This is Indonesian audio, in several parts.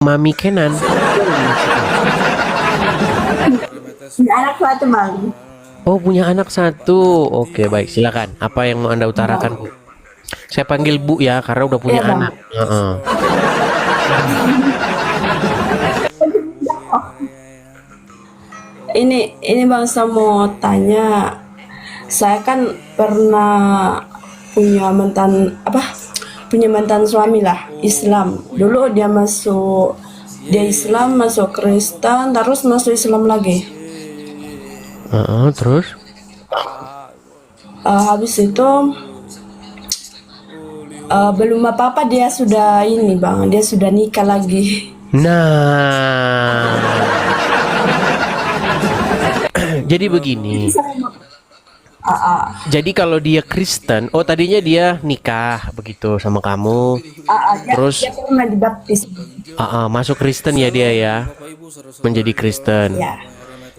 Mami Kenan. Punya anak satu bang. Oh, punya anak satu. Oke, baik, silakan. Apa yang mau Anda utarakan, Bu? Saya panggil Bu ya, karena udah Iya punya bang. anak. Heeh. Ini bang, saya mau tanya. Saya kan pernah punya mantan punya mantan suami lah, Islam. Dulu dia Islam, masuk Kristen, terus masuk Islam lagi. Heeh, terus? Habis itu belum apa-apa dia sudah ini bang, dia sudah nikah lagi. Nah, jadi begini. Jadi kalau dia Kristen, oh tadinya dia nikah begitu sama kamu, terus Dia pernah dibaptis. masuk Kristen ya dia ya, menjadi Kristen. Ya,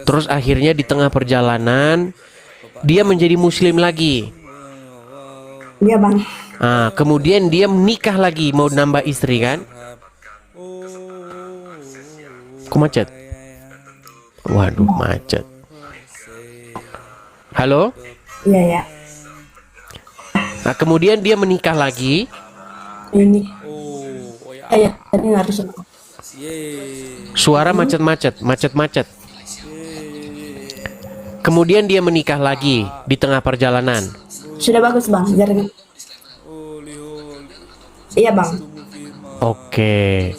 Terus akhirnya di tengah perjalanan dia menjadi Muslim lagi. iya bang. Kemudian dia menikah lagi, mau nambah istri kan? Kok macet? Waduh, macet. Halo? Iya ya. Nah, kemudian dia menikah lagi. Ini. Ya, tadi harus. Suara macet-macet, macet-macet. Kemudian dia menikah lagi di tengah perjalanan. Sudah bagus bang, jaring. Iya bang. Oke.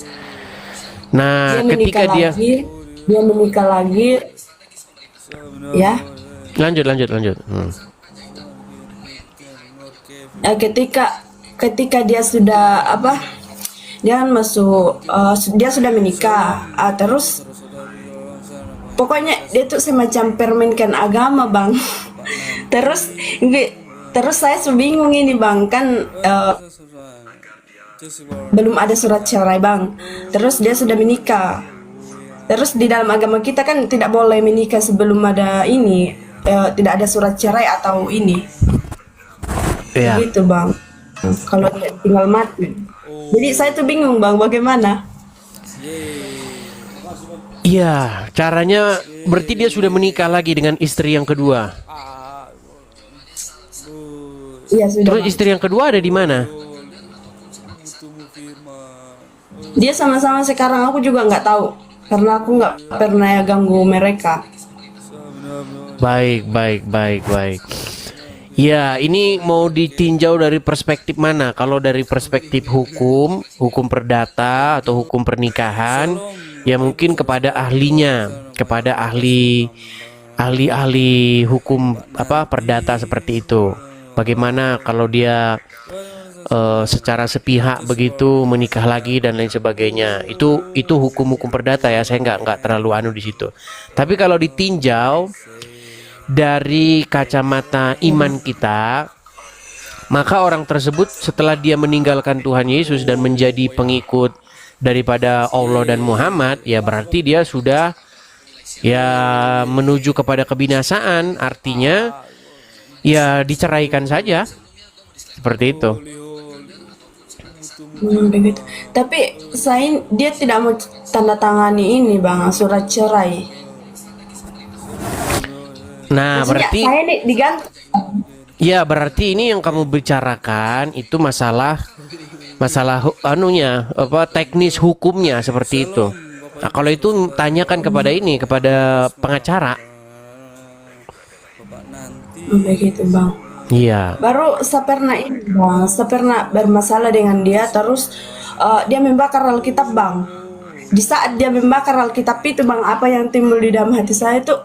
Nah, Dia ketika menikah lagi, dia menikah lagi, ya. lanjut. Ketika dia sudah dia kan masuk, dia sudah menikah, terus pokoknya dia tuh semacam permainkan agama bang. terus terus saya bingung ini bang, kan belum ada surat cerai bang, terus dia sudah menikah. Terus di dalam agama kita kan tidak boleh menikah sebelum ada ini, tidak ada surat cerai atau ini. Ya. Gitu bang. Kalau dia tinggal mati. Jadi saya tuh bingung bang, bagaimana? Iya, caranya berarti dia sudah menikah lagi dengan istri yang kedua. Iya sudah Terus bang. istri yang kedua ada di mana? Dia sama-sama sekarang, aku juga nggak tahu, karena aku nggak pernah ganggu mereka. Baik. Ya, ini mau ditinjau dari perspektif mana? Kalau dari perspektif hukum perdata atau hukum pernikahan, ya mungkin kepada ahlinya, kepada ahli hukum perdata seperti itu. Bagaimana kalau dia secara sepihak begitu menikah lagi dan lain sebagainya? Itu hukum perdata ya. Saya nggak terlalu anu di situ. Tapi kalau ditinjau dari kacamata iman kita, maka orang tersebut setelah dia meninggalkan Tuhan Yesus dan menjadi pengikut daripada Allah dan Muhammad, ya berarti dia sudah ya menuju kepada kebinasaan. Artinya ya diceraikan saja, seperti itu. Begitu. Tapi dia tidak mau tanda tangani ini bang, surat cerai. Nah, Maksudnya berarti saya digantung. ya berarti ini yang kamu bicarakan itu masalah teknis hukumnya seperti itu. Nah, kalau itu tanyakan kepada pengacara. Begitu bang. Iya. Baru saya pernah bermasalah dengan dia, terus dia membakar Alkitab bang. Di saat dia membakar Alkitab itu bang, apa yang timbul di dalam hati saya itu,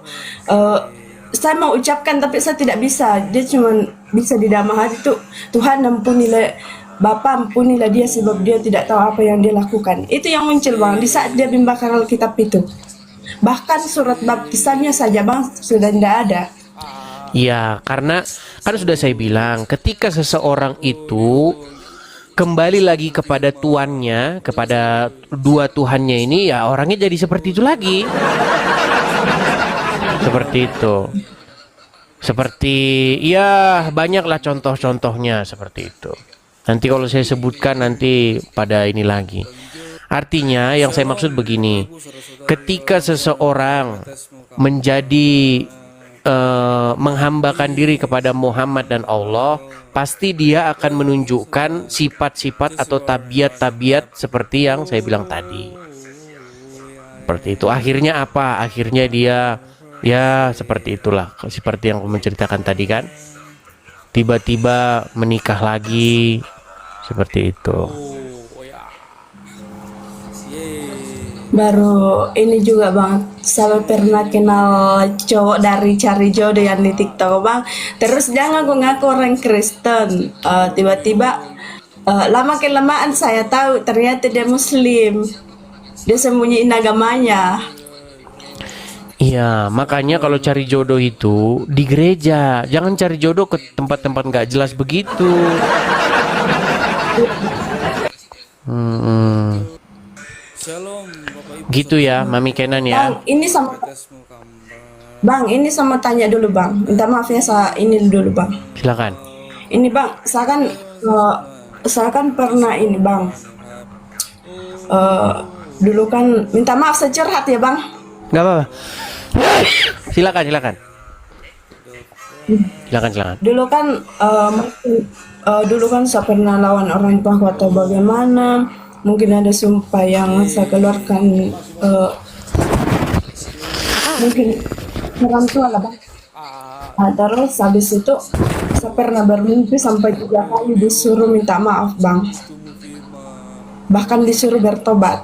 saya mau ucapkan tapi saya tidak bisa. Dia cuma bisa di dalam hati itu, Tuhan ampunilah, Bapa ampunilah dia sebab dia tidak tahu apa yang dia lakukan. Itu yang muncul bang di saat dia membakar Alkitab itu. Bahkan surat baptisannya saja bang sudah tidak ada. Iya, karena kan sudah saya bilang, ketika seseorang itu kembali lagi kepada tuannya, kepada dua Tuhannya ini, ya orangnya jadi seperti itu lagi. Seperti itu. Seperti ya banyaklah contoh-contohnya seperti itu. Nanti kalau saya sebutkan nanti pada ini lagi. Artinya yang saya maksud begini, ketika seseorang menjadi menghambakan diri kepada Muhammad dan Allah, pasti dia akan menunjukkan sifat-sifat atau tabiat-tabiat seperti yang saya bilang tadi. Seperti itu. Akhirnya apa? Akhirnya dia ya seperti itulah, seperti yang aku menceritakan tadi kan. Tiba-tiba menikah lagi, seperti itu. Baru ini juga bang, saya pernah kenal cowok dari cari jodoh yang di TikTok bang. Terus dia ngaku-ngaku orang Kristen. Tiba-tiba lama kelamaan saya tahu ternyata dia Muslim. Dia sembunyiin agamanya. Iya, makanya kalau cari jodoh itu di gereja, jangan cari jodoh ke tempat-tempat nggak jelas begitu. Gitu ya, Mami Kenan ya. Bang, ini sama tanya dulu bang. Minta maaf ya, saya ini dulu bang. Silakan. Ini bang, saya kan pernah ini bang. Dulu kan minta maaf saya curhat ya bang. Nggak apa-apa. Silakan, silakan. Silakan, silakan. Dulu kan saya pernah lawan orang tua atau bagaimana. Mungkin ada sumpah yang saya keluarkan, mungkin orang tua lah bang. Terus habis itu saya pernah bermimpi sampai 3 kali disuruh minta maaf bang. Bahkan disuruh bertobat.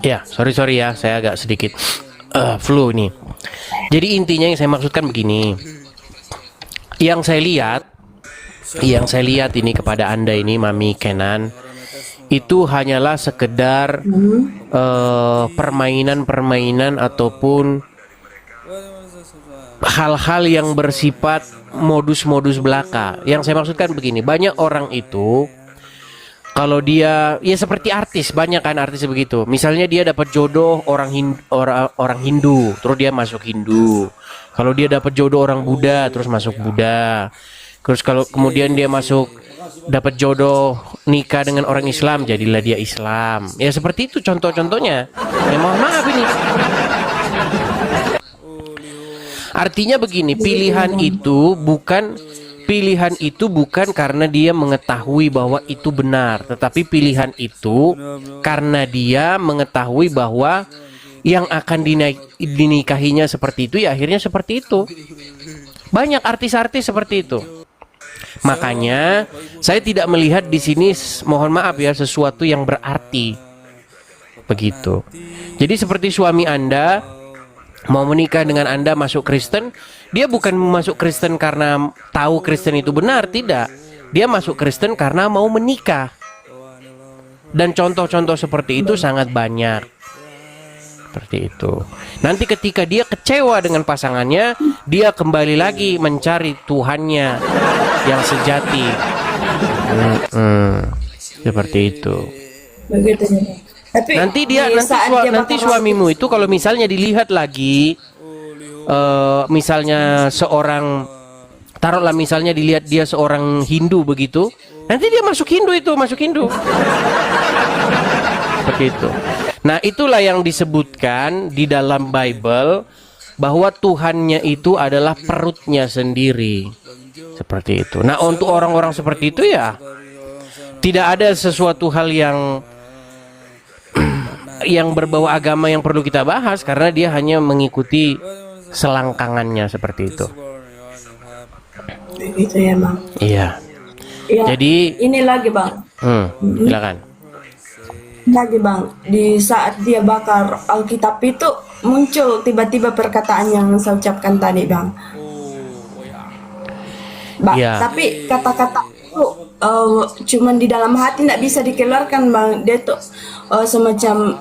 Ya, sorry ya, saya agak sedikit flu ini. Jadi intinya yang saya maksudkan begini. Yang saya lihat ini kepada Anda ini, Mami Kenan, itu hanyalah sekedar permainan-permainan ataupun hal-hal yang bersifat modus-modus belaka. Yang saya maksudkan begini, banyak orang itu kalau dia ya seperti artis, banyak kan artis begitu. Misalnya dia dapat jodoh orang Hindu, terus dia masuk Hindu. Kalau dia dapat jodoh orang Buddha, terus masuk Buddha. Terus kalau kemudian dia dapat jodoh nikah dengan orang Islam, jadilah dia Islam. Ya seperti itu contoh-contohnya. Ya mohon maaf ini. Artinya begini, pilihan itu bukan karena dia mengetahui bahwa itu benar, tetapi pilihan itu karena dia mengetahui bahwa yang akan dinikahinya seperti itu, ya akhirnya seperti itu. Banyak artis-artis seperti itu. Makanya saya tidak melihat di sini, mohon maaf ya, sesuatu yang berarti begitu. Jadi seperti suami Anda mau menikah dengan Anda masuk Kristen, dia bukan masuk Kristen karena tahu Kristen itu benar, tidak. Dia masuk Kristen karena mau menikah. Dan contoh-contoh seperti itu sangat banyak. Seperti itu. Nanti ketika dia kecewa dengan pasangannya, dia kembali lagi mencari Tuhannya yang sejati. Seperti itu. Begitu ya. Tapi nanti suamimu itu kalau misalnya dilihat lagi, misalnya taruhlah misalnya dilihat dia seorang Hindu begitu, nanti dia masuk Hindu. Seperti itu. Nah, itulah yang disebutkan di dalam Bible bahwa Tuhannya itu adalah perutnya sendiri. Seperti itu. Nah, untuk orang-orang seperti itu ya tidak ada sesuatu hal yang berbau agama yang perlu kita bahas, karena dia hanya mengikuti selangkangannya seperti itu. Begitu ya bang. Iya. Ya, jadi ini lagi bang. Silakan. Lagi bang, di saat dia bakar Alkitab itu muncul tiba-tiba perkataan yang saya ucapkan tadi bang. Tapi kata-kata itu cuman di dalam hati, tidak bisa dikeluarkan bang. Dia tuh semacam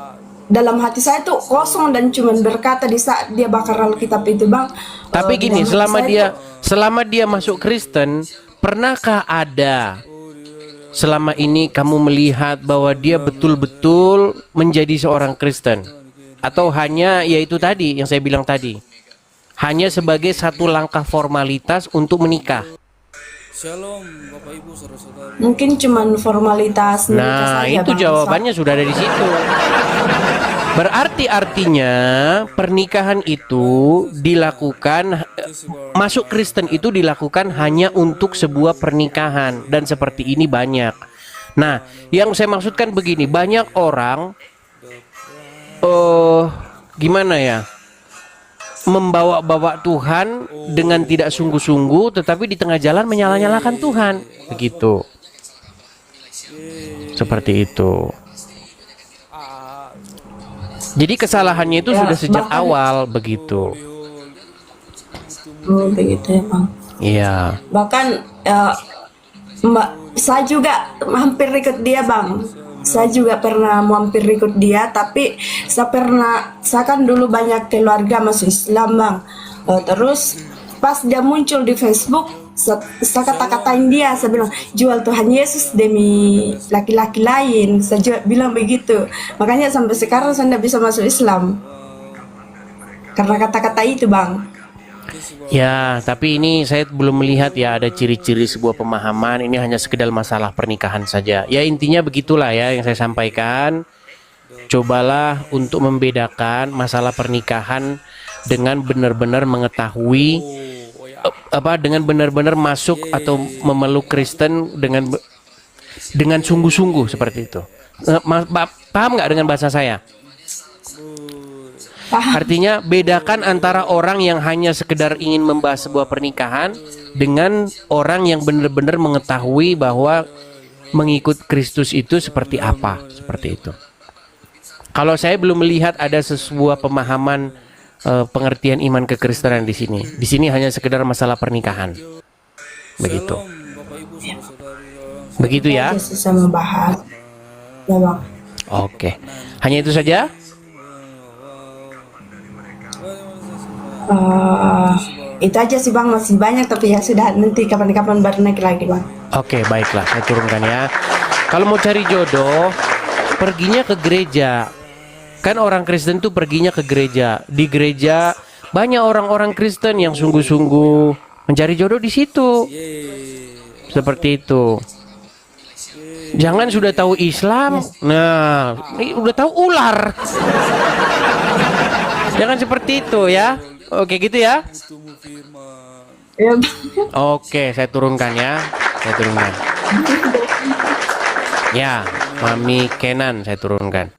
dalam hati saya tuh kosong dan cuman berkata di saat dia bakar Alkitab itu bang. Tapi gini, selama dia masuk Kristen, pernahkah ada selama ini kamu melihat bahwa dia betul-betul menjadi seorang Kristen? Atau hanya yaitu tadi yang saya bilang tadi, hanya sebagai satu langkah formalitas untuk menikah? Shalom Bapak Ibu saudara-saudari. Mungkin cuman formalitas nikah Nah, saja, itu Bang. jawabannya sudah ada di situ. Berarti artinya pernikahan itu dilakukan, masuk Kristen itu dilakukan hanya untuk sebuah pernikahan, dan seperti ini banyak. Nah, yang saya maksudkan begini, banyak orang gimana ya, membawa-bawa Tuhan dengan tidak sungguh-sungguh, tetapi di tengah jalan menyala-nyalakan Tuhan, begitu. Seperti itu. Jadi kesalahannya itu Ya, sudah sejak bahkan- awal, begitu. Oh, begitu ya, Bang. Iya. Bahkan Mbak, saya juga hampir ikut dia, Bang. Saya juga pernah hampir ikut dia, tapi saya kan dulu banyak keluarga masuk Islam, Bang. Terus pas dia muncul di Facebook, saya kata-katain dia, saya bilang jual Tuhan Yesus demi laki-laki lain. Saya juga bilang begitu. Makanya sampai sekarang saya tidak bisa masuk Islam karena kata-kata itu, Bang. Ya, tapi ini saya belum melihat ya ada ciri-ciri sebuah pemahaman. Ini hanya sekedar masalah pernikahan saja. Ya, intinya begitulah ya yang saya sampaikan. Cobalah untuk membedakan masalah pernikahan dengan benar-benar mengetahui dengan benar-benar masuk atau memeluk Kristen dengan sungguh-sungguh seperti itu. Paham nggak dengan bahasa saya? Paham? Artinya bedakan antara orang yang hanya sekedar ingin membahas sebuah pernikahan dengan orang yang benar-benar mengetahui bahwa mengikut Kristus itu seperti apa, seperti itu. Kalau saya belum melihat ada sebuah pemahaman pengertian iman kekristenan di sini. Di sini hanya sekedar masalah pernikahan. Begitu. Bapak Ibu saudara-saudari. Begitu ya. Aja susah membahas. Ya, Bang. Oke. Hanya itu saja. Itu aja sih, Bang, masih banyak tapi ya sudah, nanti kapan-kapan baru naik lagi, Bang. Oke, baiklah, saya turunkan ya. Kalau mau cari jodoh, perginya ke gereja. Kan orang Kristen tuh perginya ke gereja. Di gereja banyak orang-orang Kristen yang sungguh-sungguh mencari jodoh di situ. Seperti itu. Jangan sudah tahu Islam, nah, ini udah tahu ular. Jangan seperti itu ya. Oke, gitu ya. Ya, Oke, saya turunkan ya. Saya turunkan. Ya, Mami Kenan saya turunkan.